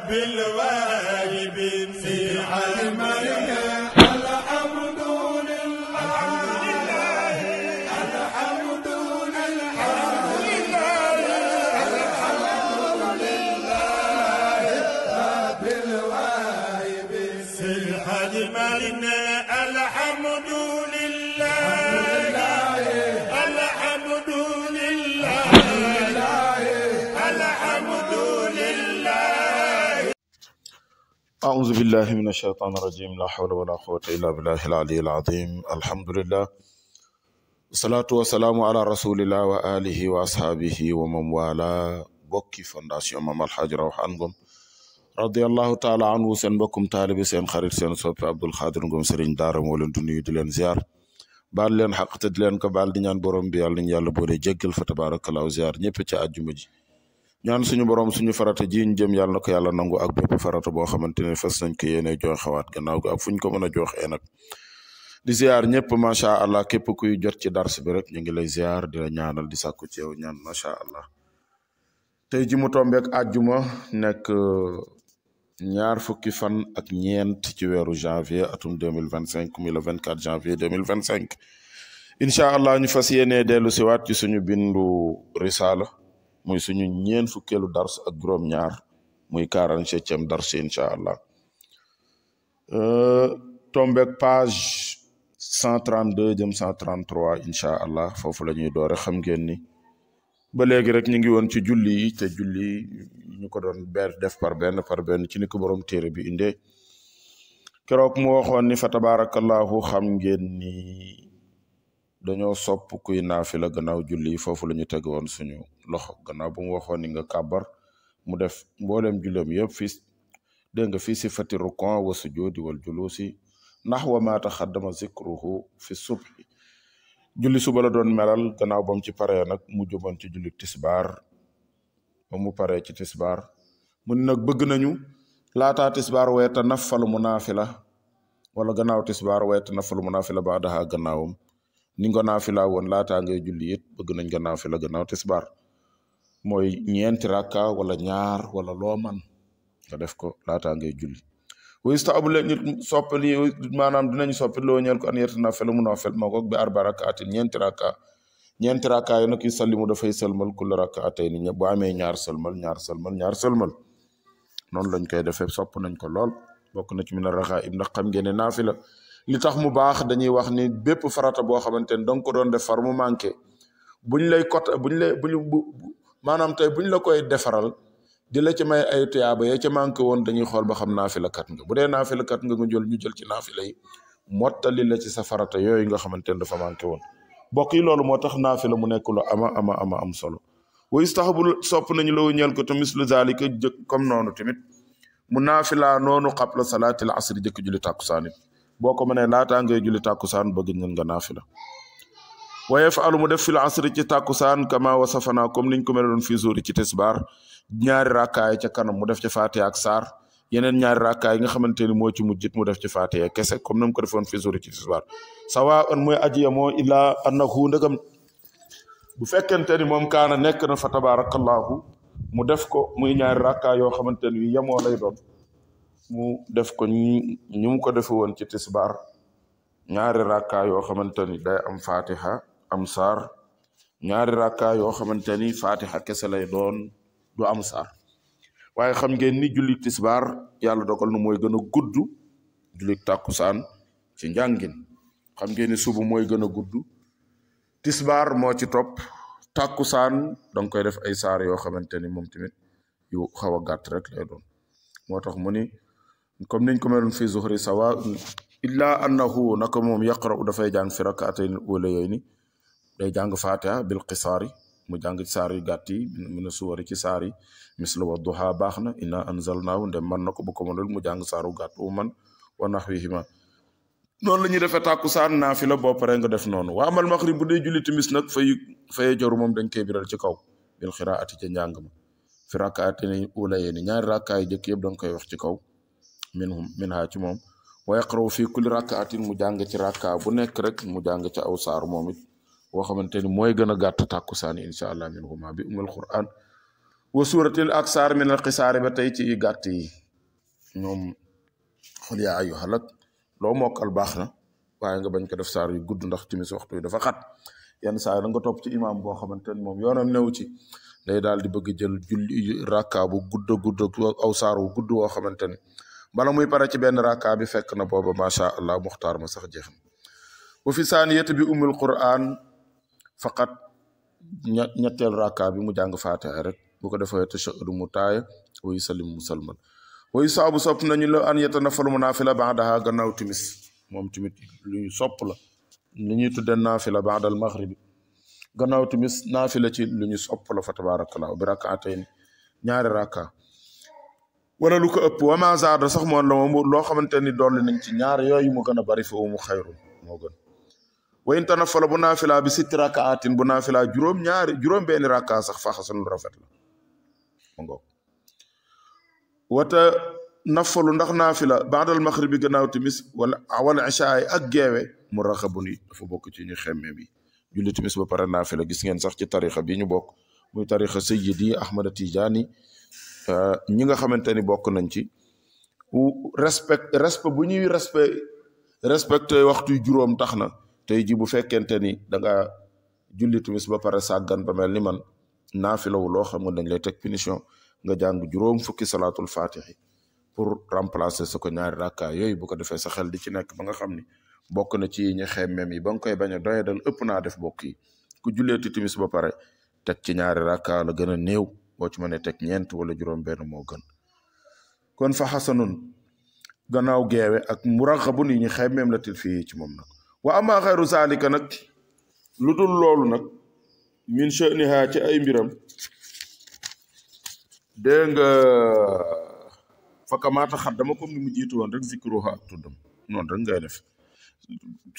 بالواجب في حلمنا الحمد لله الحمد لله بالواجب في حلمنا الحمد لله الحمد لله الحمد لله. أعوذ بالله من الشيطان الرجيم لا حول ولا قوة إلا بالله العلي العظيم الحمد لله والصلاة والسلام على رسول الله وآله وأصحابه ومن والاه bokki fondation Mame Alhaji Rawhan Ngom radiyallahu taala anhu seen mbokkum taalibi seen xarit seen soppi Abdul Xaadir Ngom Serigne Daara moo leen di nuyu di leen ziar baal leen xaq te di leen ko baal di ñaan borom bi yàlla ñu yàlla boole jéggal fa tabarakallahu ziar ñëpp ci àjjuma ji ñaan suñu borom suñu farata ji ñu jëm yàlla na ko yàlla nangu ak bépp farata boo xamante ne fas nañ ko yéene joxe xawaat gannaaw gi ak fu ñu ko mën a joxee nag di ziar ñëpp macha allah képp kuy jot ci dars bi rek ñu ngi lay ziar di la ñaanal di sàkku ci yow ñaan macha allah tey ji mu tombeek àjjuma nekk ñaar fukki fan ak ñeent ci weeru janvier atum 2025 muy le 24 janvier 2025 incha allah ñu fas yéene dellu siwaat ci suñu bindu risala muy suñu ñeen fukkeelu dars ak juróom-ñaar muy 47e dars incha allah tombeek page 132 jëm 133 incha allah foofu la ñuy doore xam ngeen ni ba léegi rek ñu ngi woon ci julli yi te julli ñu ko doon def par benn ci ni ko borom téere bi indee keroog mu waxoon ni fa tabarakallahu xam ngeen ni dañoo sopp kuy naafila gannaaw julli foofu la ñu teg woon suñu loxo gannaaw bu mu waxoon ni nga kàbbar mu def mbooleem julleem yëpp fii dégg nga fii sifati rukon wa sujudi wal julusi nahwa ma taxaddama zikruhu fi subhi julli suba la doon melal gannaaw bam ci paree nag mu juboon ci julli tisbaar ba mu paree ci tisbaar mu ni nag bëgg nañu laataa tisbaar weeta nafalu mu naafila wala gannaaw tisbaar weeta nafalu mu naafila ba daha gannaawam ni nga naafila woon laataa ngay julli it bëgg nañ nga naafila gannaaw tisbaar mooy ñeenti rakka wala ñaar wala loo man nga def ko laataa ngay julli wista abu leen nit soppali maanaam dinañu soppi loo ñeel ko an yerta naafila mu naafil moo koog bi arba rakaatin ñeenti rakka yi nag yu sallimu dafay sëlmal kulla rakaatay ni bu amee ñaar sëlmal noonu lañ koy defee sopp nañ ko lool bokk na ci min ar-raxaa'ib ndax xam ngeen ne naafila li tax mu baax dañuy wax ni bépp farata boo xamante ni danga ko doon def far mu manqué maanaam tey buñ la koy defaral di la ci may ay tuyaaba ya ca manqué woon dañuy xool ba xam naafila kat nga bu dee naafila kat nga jël ñu jël ci naafila yi mottali la ci sa farata yooyu nga xamante ne dafa manqué woon bokk yi loolu moo tax naafila mu nekk lu ama am solo wa yustahabu sopp nañu la ñeel ko te mislu zalika jëkk comme noonu tamit mu naafila noonu qabla salaatil asri jëkk julli tàkkusaan it boo ko mënee laataa ngay julli tàkkusaan bëgg nañ nga naafila wa yafalu mu def fil asri ci tàkkusaan kama wasafana comme niñ ko meloon fii zuhri ci tisbaar ñaari rakkaay ca kanam mu def ci Fatiha ak saar yeneen ñaari rakkaay nga xamante ni moo ci mujjit mu def ci Fatiha kese comme nam ko defoon fii zuhri ci tisbaar sawa an mooy ajiya moo illaa annahu ndëgam bu fekkente ni moom kaana nekk na fa tabarakallahu mu def ko muy ñaari rakkaay yoo xamante ni yemoo lay doon mu def ko ñu mu ko defe woon ci tisbaar ñaari rakkaay yoo xamante ni day am Fatiha am saar ñaari rakkaay yoo xamante ni Fatiha kese lay doon du am saar waaye xam ngeen ni julli tisbaar yàlla dogal na mooy gën a gudd julli tàkkusaan ci njàngin xam ngeen ni suba mooy gën a gudd tisbaar moo ci topp tàkkusaan danga koy def ay saar yoo xamante ni moom tamit yu xaw a gàtt rek lay doon moo tax mu ni comme niñ ko meloon fii zuhri sawa illa annahu naka moom yaqra'u dafay jàng fi rak'atayn ulayayni day jàng Fatiha bil qisaari mu jàng ci saar yu gàtt yi mina suwari ci saar yi misla wa duha baax na inna anzalnaahu ndem man na ko bu ko mënul mu jàng saaru gàtt wu man wa nahwihima noonu la ñuy defee tàkkusaan naafila boo paree nga def noonu wa amal maghrib bu dee julli timis nag fay joru moom dañ koy biral ci kaw bil xiraati ca njàng ma fi rak'atayn ulayayni ñaari rakkaay jëkk yëpp danga koy wax ci kaw minha ci moom wa yaqra'u fi kulli rak'atin mu jàng ci rakka bu nekk rek mu jàng ci aw saar moom it boo xamante ni mooy gën a gàtt tàkkusaan incha allah minhuma bi umul quran wa suuratil ak saar min al xisaari ba tey ci gàtt yi ñoom xul yaa ayyuha lak loo mokkal baax na waaye nga bañ ko def saar yu gudd ndax timis waxtu yi dafa xat yenn saa yi da nga topp ci imaam boo xamante ni moom yoonam new ci day daal di bëgg jël julli rakka bu gudd aw saar wu gudd woo xamante ni bala muy pare ci benn rakka bi fekk na booba macha allah muxtaar ma sax jeex na wa fi saaniyati bi umul quran faqat ñetteel rakka bi mu jàng faatiha rek bu ko defee tashahhud mu taaya wa yusallim mu salmal wa yusaabu sopp nañu la an yatanaffalu mu naafila ba'daha gannaaw timis moom tamit lu ñu sopp la li ñuy tudde naafila ba'dal maghribi gannaaw timis naafila ci lu ñu sopp la fa tabarakallah bi rak'atayn ñaari rakka wala lu ko ëpp wa ma zaada sax moom la moom loo xamante ni dolli nañ ci ñaar yooyu mu gën a bari fa mu xayrun moo gën wa in tanaffala bu naafila bi sitti rakaatin bu naafila juróom benni rakka sax fa xasanul rafet la ma ngoog wata naffalu ndax naafila baadal maxribi gannaaw timis wala ishaay ak geewe mu raxabun yi dafa bokk ci ñu xemme bi julli timis ba pare naafila gis ngeen sax ci tarixa bi ñu bokk muy tarixa Sayyidi Ahmada Tijaani ñi nga xamante ni bokk nañ ci respect bu ñuy respecté waxtu juróom tax na tey ji bu fekkente ni da nga julli timis ba pare sàggan ba mel ni man naafila wu loo xam nga dañ lay teg punition nga jàng juróom fukki salaatul faatihi pour remplacer sa ko ñaari rakka yooyu bu ko defee sa xel di ci nekk ba nga xam ni bokk na ci ñi xemmem yi ba nga koy bañ a doyadal ëpp naa def bokk yi ku julleeti timis ba pare teg ci ñaari rakka la gën a néew boo ci mënee teg ñeent wala juróom benn moo gën kon fa xasanun gannaaw geewe ak muraxabun yi ñu xemmem la til fii ci moom nag wa ama xayru zalika nag lu dul loolu nag min sha'niha ci ay mbiram dégg nga fakamaata xat dama comme ni mu jiitu woon rek zikruha ak tuddam noonu rek ngay def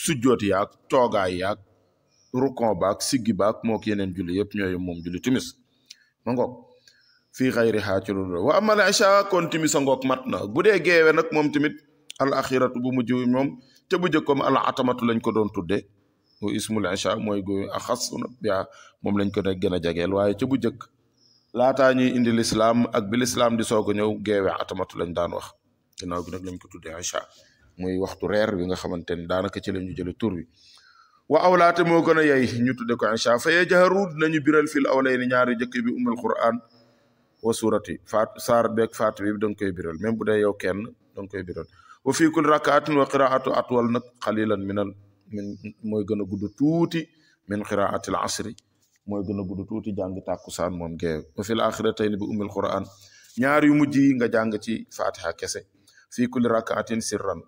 sujjoot yaag toogaay yaag rukon baak siggi baak moo ko yeneen julli yëpp ñooyu moom julli timis ma ngoog fii xayriha ci loolu wa amal isha kon timis a ngoog mat na bu dee geewe nag moom tamit al axiratu bu mujj moom te bu jëkkoom al atamatu lañ ko doon tudde wa ismul isha mooy gu axas ya moom lañ ko ne gën a jageel waaye ca bu jëkk laataa ñuy indi lislaam ak bi lislaam di soog a ñëw geewe atamatu lañ daan wax ginnaaw gi nag lañ ko tuddee isha muy waxtu reer bi nga xamante ni daanaka ci la ñu jële tur wi wa awlaate moo gën a yey ñu tudde ko isha fa yajharu nañu biral fil awlayni ñaari jëkk bi umul quran wa surati saar beeg faat bi da nga koy biral même bu dee yow kenn da nga koy biral wa fii kulli rakaatin wa qiraatu atwal nag xalilan min mooy gën a gudd tuuti min qiraatil asri mooy gën a gudd tuuti jàng tàkkusaan moom geew wa fil axiratayni bi umul quran ñaar yu mujj yi nga jàng ci fatiha kese fii kulli rakaatin sirran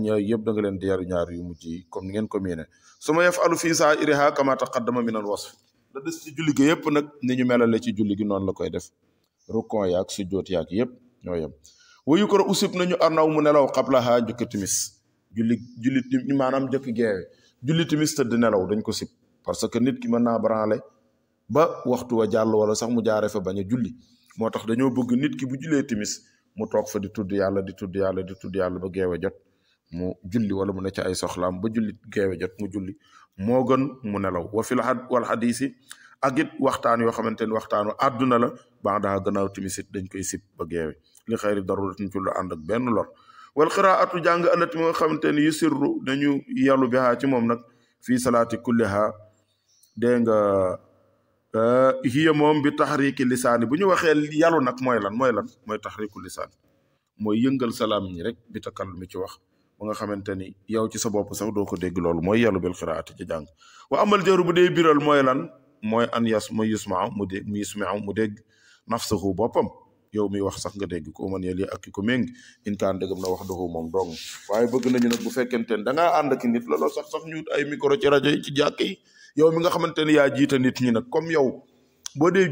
ñooy yëpp da nga leen di yar ñaar yu mujj yi comme ni ngeen ko miine su ma yafalu fii saa'iriha kama taqaddama min al wasf da des ci julli gi yëpp nag ni ñu melale ci julli gi noonu la koy def rukon yaag sujjoot yaag yëpp ñoo yem wayu ko usib nañu arnaw mu nelaw qablaha njëkk timis julli maanaam njëkk geewe julli timis tëdd nelaw dañ ko sib parce que nit ki mën naa branler ba waxtu wa jàll wala sax mu jaare fa bañ a julli moo tax dañoo bëgg nit ki bu jullee timis mu toog fa di tudd yàlla di tudd yàlla di tudd yàlla ba geewe jot mu julli wala mu ne ci ay soxlaam ba julli geewe jot mu julli moo gën mu nelaw wa fil wal xadiisi ak it waxtaan yoo xamante ni waxtaanu àdduna la ba daa gannaaw timis it dañ koy sib ba geewe li xayri daruratin ci lu ànd ak benn lor wal qiraatu jàng alati moo nga xamante ni yu sirru dañu yàllu bihaa ci moom nag fii salaati kulliha dégg nga hiya moom bi taxriki lisaani bu ñu waxee yàllu nag mooy lan mooy taxriku lisaan mooy yëngal salaam ñi rek bi takallumi ci wax ba nga xamante ni yow ci sa bopp sax doo ko dégg loolu mooy yàllu bil qiraati ci jàng wa amal jaru bu dee biral mooy lan mooy an yusmaaw mu dégg nafsahu boppam yow mi wax sax nga dégg ko man yeli ak ki ko méng in kaan dëggam na wax doxu moom dong waaye bëgg nañu nag bu fekkente ne da ngaa ànd ak nit looloo sax ñu ay micro ci rajo yi ci jàkk yi yow mi nga xamante ne yaa jiita nit ñi nag comme yow bu dee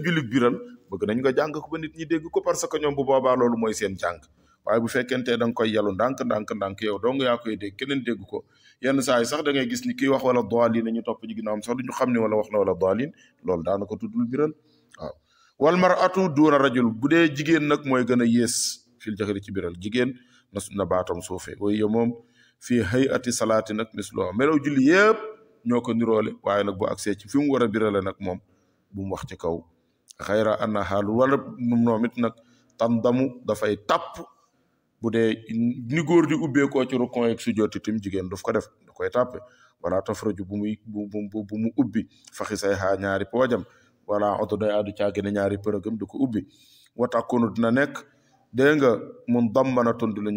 jullit biral bëgg nañ nga jàng ko ba nit ñi dégg ko parce que ñoom bu boobaa loolu mooy seen jàng waaye bu fekkente da nga koy yelu ndànk yow dong yaa koy dégg keneen dégg ko yenn saa yi sax da ngay gis ni kii wax wala daalin nañu topp ci ginnaawam sax duñu xam ne wala wax na wala daalin loolu daana ko tuddul biral waaw wal mar'atu duuna rajul bu dee jigéen nag mooy gën a yées fil jaxri ci biral jigéen na baatam suufee waaye moom fii hayati salaati nag misloo melaw julli yëpp ñoo ko niroole waaye nag bu agsee ci fi mu war a birale nag moom bu mu wax ci kaw xayra anna xaalu wala noom it nag tandamu dafay tàpp bu dee ni góor di ubbeekoo ci rukon yeeg sujjóot itam jigéen daf ko def da koy tàppe wala tafraju bu mu ubbi faxi say xaa ñaari poojam wala oto day addu caagine ñaari përëgam du ko ubbi watakunu dina nekk dégg nga mun dammanatun di lu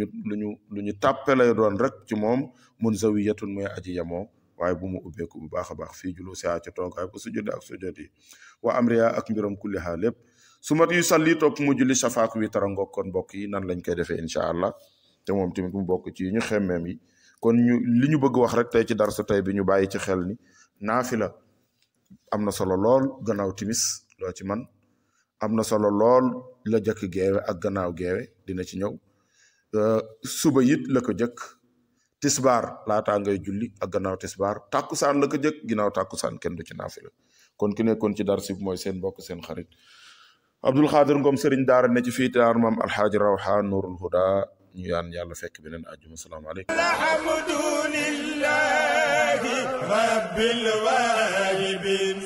ñu tàppe lay doon rek ci moom mun zawiyatun mooy aji yamoo waaye bu mu ubbeeku bu baax a baax fii julu si ca toogaay ba sujjóot ak sujjóot yi wa amriya ak mbiram kulli xaa lépp su mat yu salli topp mu julli safaak wi tara ngoog kon mbokk yi nan lañ koy defee incha allah te moom tamit mu bokk ci ñu xemmeem yi kon li ñu bëgg wax rek tey ci darsu tey bi ñu bàyyi ci xel ni naafila am na solo lool gannaaw timis loo ci man am na solo lool la jëkk geewe ak gannaaw geewe dina ci ñëw suba it la ko jëkk tisbaar laataa ngay julli ak gannaaw tisbaar tàkkusaan la ko jëkk ginnaaw tàkkusaan kenn du ci naafila kon ki nekkoon ci darsi bi mooy seen mbokk seen xarit Abdul Xaadir Ngom sëriñ daara ne ci fii taar maam alxaaji Rawxaan Nuurul Huda ñu yaan yàlla fekk beneen àjjuma salaamaaleykum alhamdulillahi rabbil waalamiin